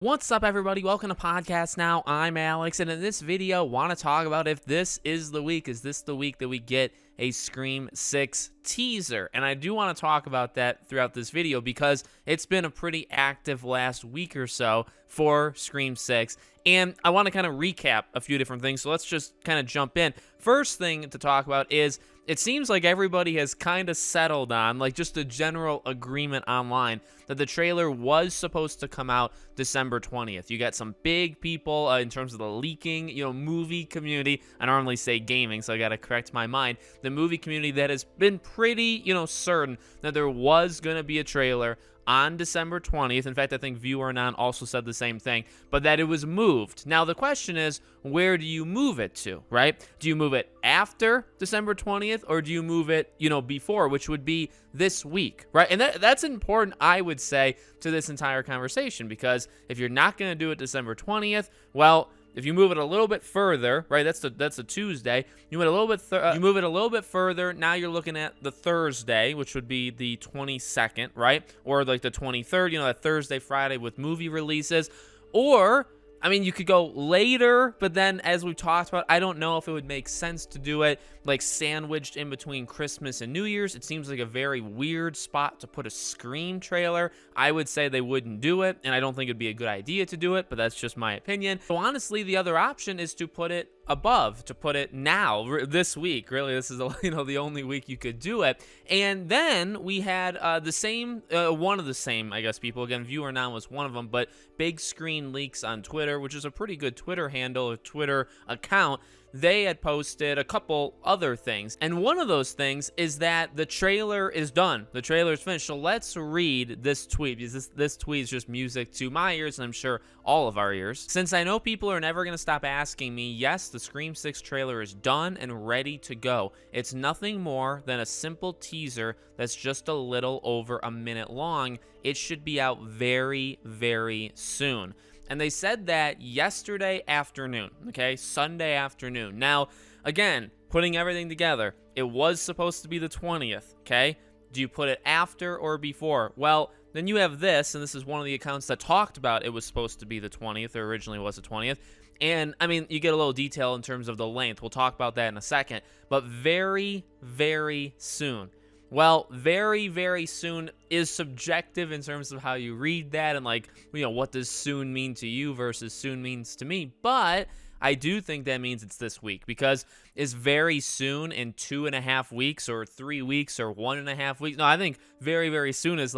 What's up, everybody? Welcome to Podcast Now. I'm Alex, and in this video, want to talk about if this is the week. Is this the week that we get a Scream 6 teaser? And I do want to talk about that throughout this video because it's been a pretty active last week or so for Scream 6, and I want to kind of recap a few different things, so let's just kind of jump in. First thing to talk about is it seems like everybody has kind of settled on, like, just a general agreement online that the trailer was supposed to come out December 20th. You got some big people in terms of the leaking, movie community. I normally say gaming, so I got to correct my mind. The movie community that has been pretty, certain that there was going to be a trailer on December 20th. In fact, I think ViewerNon also said the same thing, but that it was moved. Now, the question is, where do you move it to, right? Do you move it after December 20th, or do you move it, before, which would be this week, right? And that's important, I would say, to this entire conversation, because if you're not going to do it December 20th, well, if you move it a little bit further, right? That's a Tuesday. You move it a little bit further. Now you're looking at the Thursday, which would be the 22nd, right? Or like the 23rd. That Thursday, Friday with movie releases. Or, I mean, you could go later, but then as we talked about, I don't know if it would make sense to do it like sandwiched in between Christmas and New Year's. It seems like a very weird spot to put a Scream trailer. I would say they wouldn't do it, and I don't think it'd be a good idea to do it, but that's just my opinion. So honestly, the other option is to put it above, to put it now, this week. Really, this is the only week you could do it. And then we had one of the same, I guess, people. Again, ViewerNon was one of them, but Big Screen Leaks on Twitter, which is a pretty good Twitter handle, a Twitter account. They had posted a couple other things, and one of those things is that the trailer is done. The trailer is finished. So let's read this tweet, because this tweet is just music to my ears, and I'm sure all of our ears. Since I know people are never going to stop asking me, yes, the Scream 6 trailer is done and ready to go. It's nothing more than a simple teaser that's just a little over a minute long. It should be out very, very soon. And they said that yesterday afternoon, okay, Sunday afternoon. Now, again, putting everything together, it was supposed to be the 20th, okay? Do you put it after or before? Well, then you have this, and this is one of the accounts that talked about it was supposed to be the 20th, or originally was the 20th. And, I mean, you get a little detail in terms of the length. We'll talk about that in a second. But very, very soon. Well, very, very soon is subjective in terms of how you read that and, what does soon mean to you versus soon means to me. But I do think that means it's this week, because is very soon in 2.5 weeks or 3 weeks or 1.5 weeks? No, I think very, very soon is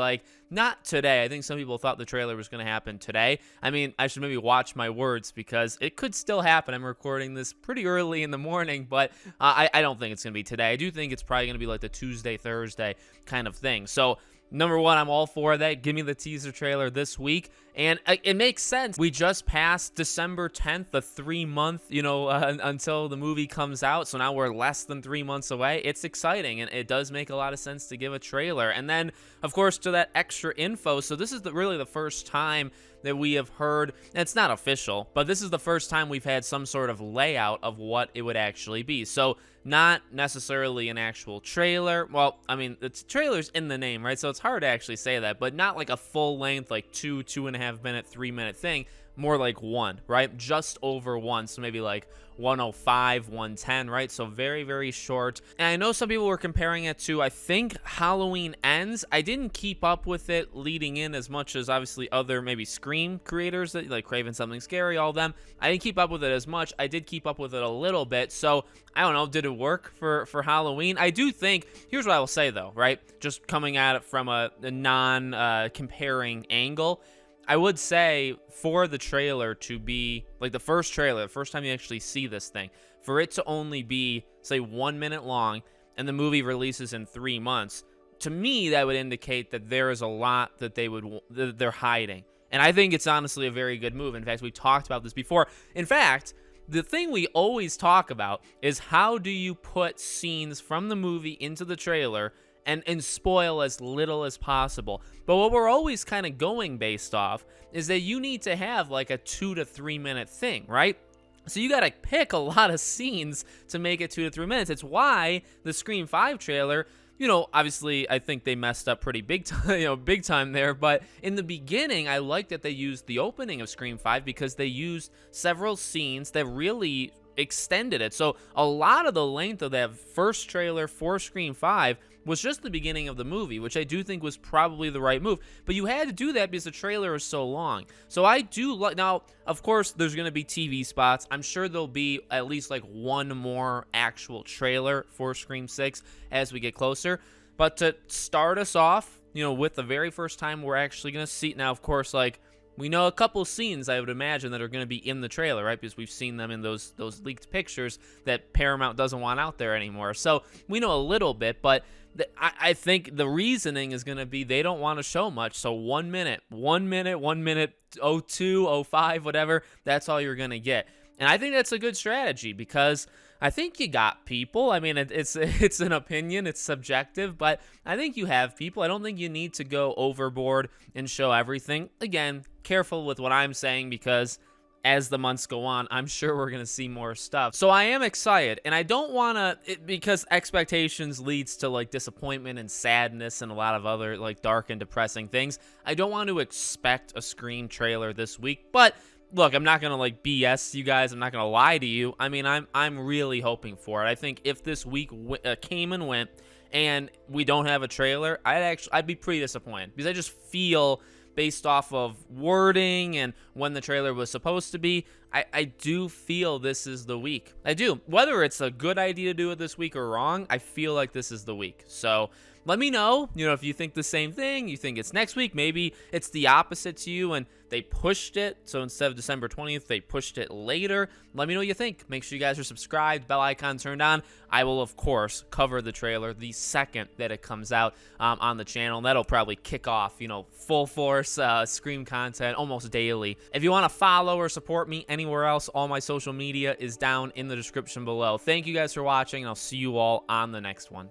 not today. I think some people thought the trailer was going to happen today. I mean, I should maybe watch my words because it could still happen. I'm recording this pretty early in the morning, but I don't think it's going to be today. I do think it's probably going to be like the Tuesday, Thursday kind of thing. So, number one, I'm all for that. Give me the teaser trailer this week. And it makes sense. We just passed December 10th, the 3-month, until the movie comes out. So now we're less than 3 months away. It's exciting, and it does make a lot of sense to give a trailer. And then, of course, to that extra info. So this is really the first time that we have heard, and it's not official, but this is the first time we've had some sort of layout of what it would actually be. So not necessarily an actual trailer. Well, I mean, the trailer's in the name, right? So it's hard to actually say that, but not like a full length, like 2.5 minute, 3-minute thing. More like one, right? Just over one. So maybe like 105, 110, right? So very, very short. And I know some people were comparing it to, I think, Halloween Ends. I didn't keep up with it leading in as much as obviously other maybe Scream creators, that like Craven Something Scary, all them. I didn't keep up with it as much. I did keep up with it a little bit. So I don't know, did it work for Halloween? I do think, here's what I will say though, right? Just coming at it from a non-comparing angle, I would say for the trailer to be, like the first trailer, the first time you actually see this thing, for it to only be, say, 1 minute long, and the movie releases in 3 months, to me, that would indicate that there is a lot that they're hiding. And I think it's honestly a very good move. In fact, we talked about this before. In fact, the thing we always talk about is how do you put scenes from the movie into the trailer and spoil as little as possible. But what we're always kind of going based off is that you need to have like a 2 to 3 minute thing, right? So you got to pick a lot of scenes to make it 2 to 3 minutes. It's why the Scream 5 trailer obviously I think they messed up pretty big time, big time there. But in the beginning, I like that they used the opening of Scream 5 because they used several scenes that really extended it. So a lot of the length of that first trailer for Scream 5 was just the beginning of the movie, which I do think was probably the right move. But you had to do that because the trailer is so long. So I do like, now, of course, there's going to be TV spots. I'm sure there'll be at least like one more actual trailer for Scream 6 as we get closer. But to start us off, with the very first time we're actually going to see, now, of course, like, we know a couple scenes, I would imagine, that are going to be in the trailer, right? Because we've seen them in those leaked pictures that Paramount doesn't want out there anymore. So we know a little bit, but I think the reasoning is going to be they don't want to show much. So 1 minute, 02, 05, whatever, that's all you're going to get. And I think that's a good strategy because I think you got people. I mean, it's an opinion, it's subjective, but I think you have people. I don't think you need to go overboard and show everything. Again, careful with what I'm saying because as the months go on, I'm sure we're going to see more stuff. So I am excited, and I don't want to, because expectations leads to like disappointment and sadness and a lot of other like dark and depressing things. I don't want to expect a Scream trailer this week, but look, I'm not going to like BS you guys. I'm not going to lie to you. I mean, I'm really hoping for it. I think if this week came and went and we don't have a trailer, I'd be pretty disappointed because I just feel based off of wording and when the trailer was supposed to be, I do feel this is the week. I do. Whether it's a good idea to do it this week or wrong, I feel like this is the week. So let me know, if you think the same thing, you think it's next week, maybe it's the opposite to you and they pushed it. So instead of December 20th, they pushed it later. Let me know what you think. Make sure you guys are subscribed, bell icon turned on. I will, of course, cover the trailer the second that it comes out on the channel. That'll probably kick off, full force Scream content almost daily. If you want to follow or support me anywhere else, all my social media is down in the description below. Thank you guys for watching, and I'll see you all on the next one.